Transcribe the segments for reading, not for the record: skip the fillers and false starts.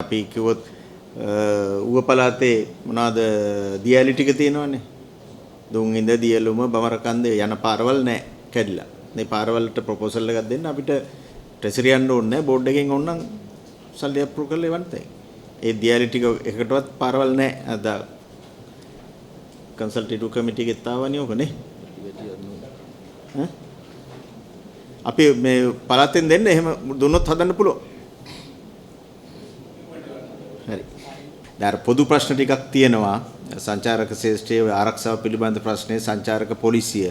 අපි කිව්වොත් ඌව පළාතේ මොනවාද දියැලි ටික තියෙනවනේ. දුන්ඉඳ දියලුම බමරකන්ද යන පාරවල් නැහැ කැඩිලා. මේ පාරවලට ප්‍රොපෝසල් එකක් දෙන්න අපිට ට්‍රෙෂරි යන්න ඕනේ නැහැ. බෝඩ් එකෙන් ඕනනම් සල්ලි අප්‍රූව් කරලා එවන්න තේ. ඒ දියැලි ටික එකකටවත් පාරවල් නැහැ. අද කන්සල්ටේටිව් කමිටි එකෙත් ආවනේ ඔකනේ. අපි මේ පළාතෙන් දෙන්න එහෙම දුන්නොත් හදන්න පුළුවන්. හරි. දැන් පොදු ප්‍රශ්න ටිකක් තියෙනවා. සංචාරක ශේෂ්ඨයේ ආරක්ෂාව පිළිබඳ ප්‍රශ්නේ සංචාරක පොලිසිය.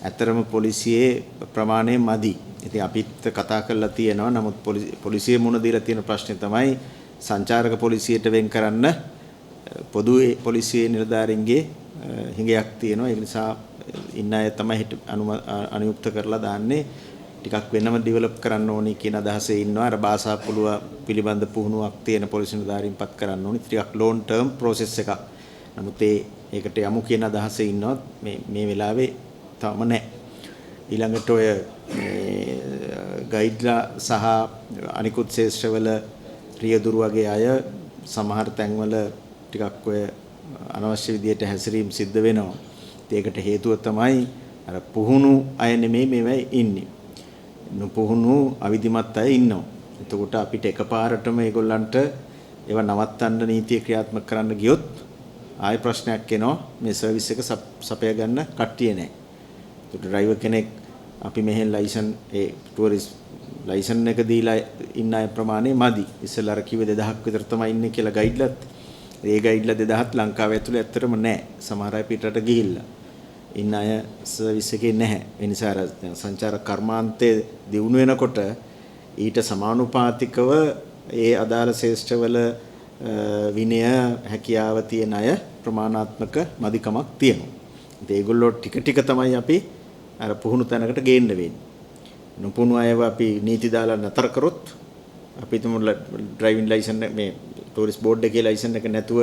ඇත්තරම පොලිසියේ ප්‍රමාණය මදි. ඉතින් අපිත් කතා කරලා තියෙනවා. නමුත් පොලිසිය මුණ දීලා තියෙන ප්‍රශ්නේ තමයි සංචාරක පොලිසියට වෙන් කරන්න පොදු පොලිසියේ නිලධාරීන්ගේ හිඟයක් තියෙනවා. ඒ නිසා ඉන්න අය තමයි අනුයුක්ත කරලා දාන්නේ. ටිකක් වෙනම ඩෙවලොප් කරන්න ඕනි කියන අදහසේ ඉන්නවා. අර භාෂා පුළුව පිළිබඳ පුහුණුවක් තියෙන පොලිස් නිලධාරීන්පත් කරන්න ඕනි. ටිකක් ලොන් ටර්ම් ප්‍රොසෙස් එකක්. නමුත් ඒකට යමු කියන අදහසේ ඉන්නවා. මේ වෙලාවේ තවම නැහැ. ඊළඟට ඔය ගයිඩ්ලා සහ අනිකුත් ශේෂ්ඨවල රියදුරු වගේ අය සමහර තැන්වල ටිකක් ඔය අනවශ්‍ය විදියට හැසිරීම් සිද්ධ වෙනවා. ඒකට හේතුව තමයි අර පුහුණු අය නෙමෙයි මේවයි ඉන්නේ. නොපුහුණු අවිධිමත් අය ඉන්නවා. එතකොට අපිට එකපාරටම ඒගොල්ලන්ට ඒව නවත්තන්න නීතිය ක්‍රියාත්මක කරන්න ගියොත් ආයෙ ප්‍රශ්නයක් එනවා. මේ සර්විස් එක සපයා ගන්න කට්ටිය නැහැ. ඒකට ඩ්‍රයිවර් කෙනෙක් අපි මෙහෙන් ලයිසන් ටුවරිස්ට් ලයිසන් එක දීලා ඉන්න අය ප්‍රමාණය මදි. ඉස්සෙල්ලා අර කිව්වේ 2000ක් විතර තමයි ඉන්නේ කියලා ගයිඩ්ලත්. ඒ ගයිඩ්ලා 2000ත් ලංකාවේ ඇතුලේ ඇත්තටම නැහැ. සමහර අය පිටරට ගිහිල්ලා ඉන්න අය සර්විස් එකේ නැහැ. ඒ නිසා සංචාරක කර්මාන්තයේ දියුණු වෙනකොට ඊට සමානුපාතිකව ඒ අදාළ ශේෂ්ඨවල විනය හැකියාව තියෙන අය ප්‍රමාණාත්මක මදිකමක් තියෙනවා. ඉතින් ඒගොල්ලෝ ටික ටික තමයි අපි අර පුහුණු තැනකට ගේන්න වෙන්නේ. නොපුහුණු අයව අපි නීති දාලා නතර කරොත් අපි තුමු ඩ්‍රයිවිං ලයිසන් මේ ටූරිස්ට් බෝඩ් එකේ ලයිසන් එක නැතුව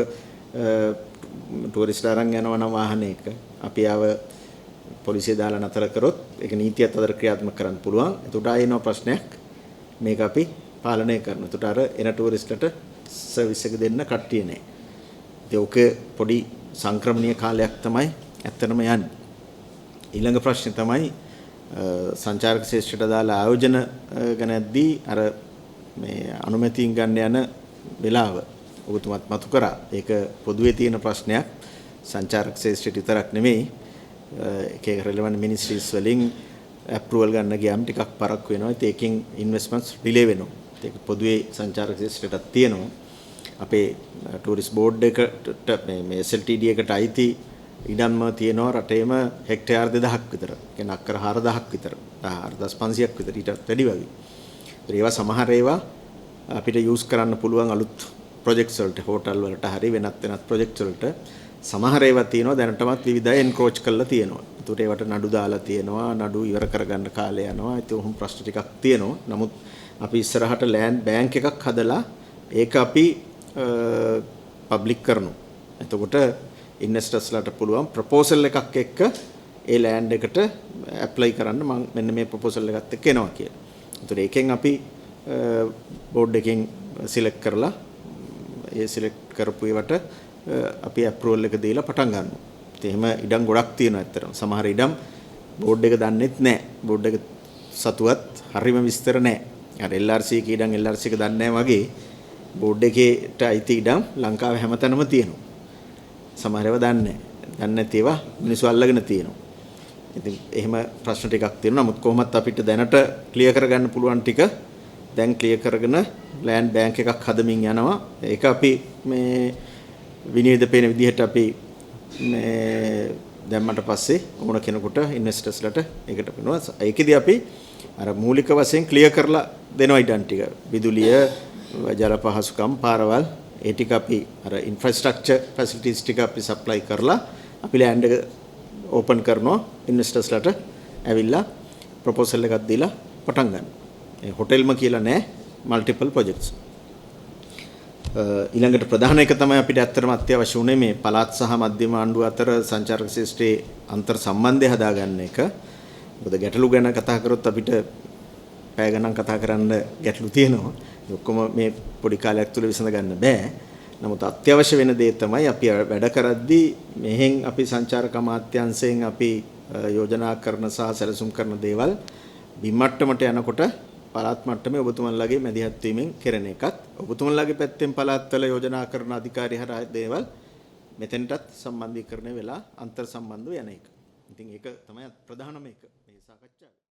ටූරිස්ට් අරන් යනවා නම් වාහනයක අපි ආව පොලිසිය දාලා නතර කරොත් ඒක නීතියත් අතර ක්‍රියාත්මක කරන්න පුළුවන්. එතකොට ආයෙනෝ ප්‍රශ්නයක් මේක අපි පාලනය කරනවා. එතකොට අර එන ටූරිස්ට්ලට සර්විස් එක දෙන්න කට්ටිය නැහැ. ඉතින් ඔක පොඩි සංක්‍රමණීය කාලයක් තමයි ඇත්තටම යන්නේ. ඊළඟ ප්‍රශ්නේ තමයි සංචාරක ශේෂ්ඨයට දාලා ආයෝජන ගැනදී අර මේ අනුමැතියෙන් ගන්න යන වෙලාව ඔබතුමත් මතු කරා. ඒක පොදුවේ තියෙන ප්‍රශ්නයක්. සංචාරක ශේෂ්ඨයට විතරක් නෙමෙයි. ඒක රෙලෙවන්ට් මිනිස්ට්‍රීස් වලින් අප්‍රූවල් ගන්න ගියාම ටිකක් පරක්කු වෙනවා. ඒකෙන් ඉන්වෙස්ට්මන්ට්ස් ඩිලේ වෙනවා. ඒක පොදුවේ සංචාරක ශේෂ්ඨයටත් තියෙනවා. අපේ ටූරිස්ට් බෝඩ් එකට මේ SLTD එකට අයිති ඉඩම්ම තියෙනවා රටේම හෙක්ටයාර් 2000ක් විතර. කියන්නේ අක්කර 4000ක් විතර. 4500ක් විතර ඊට වැඩි වගේ. ඒවා සමහර ඒවා අපිට යූස් කරන්න පුළුවන් අලුත් ප්‍රොජෙක්ට්ස් වලට, හෝටල් වලට හරි වෙනත් ප්‍රොජෙක්ට්ස් වලට සමහර ඒවා තියෙනවා දැනටමත් විවිධ අය එන්ක්‍රෝච් කරලා තියෙනවා. ඒකට ඒවට නඩු දාලා තියෙනවා. නඩු ඉවර කරගන්න කාලය යනවා. ඒක උහුම් ප්‍රශ්න ටිකක් තියෙනවා. නමුත් අපි ඉස්සරහට ලෑන්ඩ් බැංක් එකක් හදලා ඒක අපි පබ්ලික් කරනවා. එතකොට ඉන්වෙස්ටර්ස්ලාට පුළුවන් ප්‍රොපෝසල් එකක් එක්ක ඒ ලෑන්ඩ් එකට ඇප්ලයි කරන්න මම මෙන්න මේ ප්‍රොපෝසල් එකත් එක්ක එනවා කියලා. ඒතර ඒකෙන් අපි බෝඩ් එකෙන් සිලෙක්ට් කරලා ඒ සිලෙක්ට් කරපු ඒවට අපි අප්‍රූවල් එක දීලා පටන් ගන්නවා. ඉතින් එහෙම ඉඩම් ගොඩක් තියෙනවා ඇත්තටම. සමහර ඉඩම් බෝඩ් එක දන්නෙත් නැහැ. බෝඩ් එක සතුවත් හරිම විස්තර නැහැ. අර LRC එක ඉඩම් LRC එක දන්නේ නැහැ වගේ බෝඩ් එකේට අයිති ඉඩම් ලංකාවේ හැමතැනම තියෙනවා. සමහර ඒවා දන්නේ නැහැ. දන්නේ නැති ඒවා මිනිස්සු අල්ලගෙන තියෙනවා. ඉතින් එහෙම ප්‍රශ්න ටිකක් තියෙනවා. නමුත් කොහොමත් අපිට දැනට ක්ලියර් කරගන්න පුළුවන් ටික දැන් ක්ලියර් කරගෙන ලෑන්ඩ් බැංක් එකක් හදමින් යනවා. ඒක අපි මේ විනිවිද පේන විදිහට අපි මේ දැම්මට පස්සේ ඕන කෙනෙකුට ඉන්වෙස්ටර්ස්ලට ඒකට වෙනවා. ඒකෙදි අපි අර මූලික වශයෙන් ක්ලියර් කරලා දෙනවා ඉඩම් ටික. විදුලිය, ජල පහසුකම්, පාරවල් ඒ ටික අපි අර ඉන්ෆ්‍රාස්ට්‍රක්චර් ෆැසිලිටිස් ටික අපි සප්ලයි කරලා අපි ලෑන්ඩ් එක ඕපන් කරනවා ඉන්වෙස්ටර්ස්ලට ඇවිල්ලා ප්‍රොපෝසල් එකක් දීලා පටන් ගන්න. ඒ හොටෙල්ම කියලා නෑ මල්ටිපල් ප්‍රොජෙක්ට්ස්. ඊළඟට ප්‍රධාන එක තමයි අපිට ඇත්තටම අත්‍යවශ්‍ය උනේ මේ පළාත් සහ මධ්‍යම ආණ්ඩුව අතර සංචාරක ශේෂ්ඨයේ අන්තර් සම්බන්ධය හදාගන්න එක. මොකද ගැටලු ගැන කතා කරොත් අපිට පැය ගණන් කතා කරන්න ගැටලු තියෙනවා. ඔක්කොම මේ පොඩි කාලයක් තුල විසඳ ගන්න බෑ. නමුත් අත්‍යවශ්‍ය වෙන දේ තමයි අපි වැඩ කරද්දී මෙහෙන් අපි සංචාරක අමාත්‍යාංශයෙන් අපි යෝජනා කරන සහ සැලසුම් කරන දේවල් බිම්මට්ටමට යනකොට පළාත් මට්ටමේ ඔබතුමන්ලාගේ මැදිහත් වීමෙන් කෙරෙන එකත් ඔබතුමන්ලාගේ පැත්තෙන් පළාත්වල යෝජනා කරන අධිකාරිය හරහා දේවල් මෙතෙන්ටත් සම්බන්ධීකරණය වෙලා අන්තර් සම්බන්ධව යන එක. ඉතින් ඒක තමයි ප්‍රධානම එක මේ සාකච්ඡාවේ.